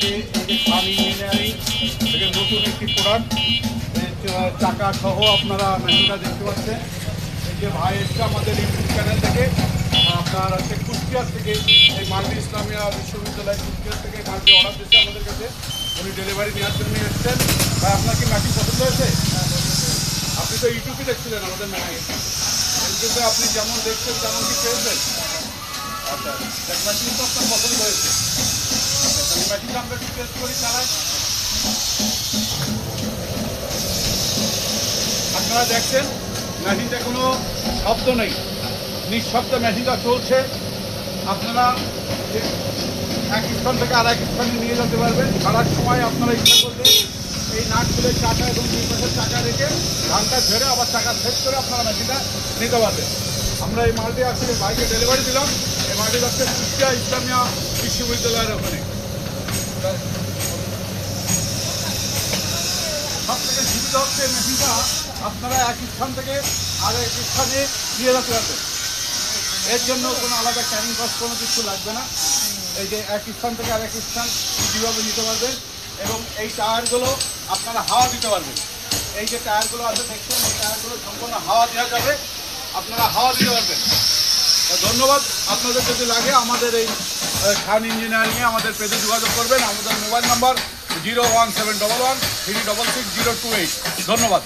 আজকে খান ইঞ্জিনিয়ারিং থেকে নতুন একটি প্রোডাক্ট চাকা সহ আপনারা মেশিনটা দেখতে পাচ্ছেন। এই যে ভাই এসছে আমাদের ইউটিউব চ্যানেল থেকে, আপনার হচ্ছে কুষ্টিয়ার থেকে, এই মাল্টি ইসলামিয়া বিশ্ববিদ্যালয় কুষ্টিয়ার থেকে মাল্টি অর্ডার দিচ্ছে আমাদের কাছে। উনি ডেলিভারি নেওয়ার জন্য এসছেন। ভাই আপনার কি মেশিন পছন্দ হয়েছে? আপনি তো ইউটিউবে দেখছিলেন আমাদের মেশিন, ইউটিউবে আপনি যেমন দেখছেন তেমন কি পেয়েছেন? আচ্ছা, মেশিন তো আপনার পছন্দ হয়েছে। আচ্ছা, এই মেশিনটা আমরা একটু টেস্ট করি, চালাই। আপনারা দেখছেন মেশিনটা কোনো শব্দ নেই, নিঃশব্দ মেশিনটা চলছে। আপনারা এক স্থান থেকে আর এক স্থানে নিয়ে যেতে পারবেন। ছাড়ার সময় আপনারা ইচ্ছা করলে এই নাট খুলে চাকা এবং দুই পাশের চাকা রেখে ধানটা ঝেড়ে আবার চাকা সেট করে আপনারা মেশিনটা নিতে পারবেন। আমরা এই মালটি আসলে বাইকে ডেলিভারি দিলাম। এই মালটি হচ্ছে কুষ্টিয়া ইসলামিয়া বিশ্ববিদ্যালয়ের ওখানে। সব থেকে সুবিধা হচ্ছে এই মেশিনটা আপনারা এক স্থান থেকে আর এক স্থানে নিয়ে যেতে পারবেন। এর জন্য কোনো আলাদা ক্যারিং কস্ট কোনো কিছু লাগবে না। এই যে এক স্থান থেকে আর এক স্থান কীভাবে নিতে পারবেন। এবং এই টায়ারগুলো আপনারা হাওয়া দিতে পারবেন। এই যে টায়ারগুলো আছে দেখছেন, এই টায়ারগুলো সম্পূর্ণ হাওয়া দেওয়া যাবে, আপনারা হাওয়া দিতে পারবেন। ধন্যবাদ। আপনাদের যদি লাগে আমাদের এই খান ইঞ্জিনিয়ারিংয়ে আমাদের পেজে যোগাযোগ করবেন। আমাদের মোবাইল নাম্বার 01711 366 028। ধন্যবাদ।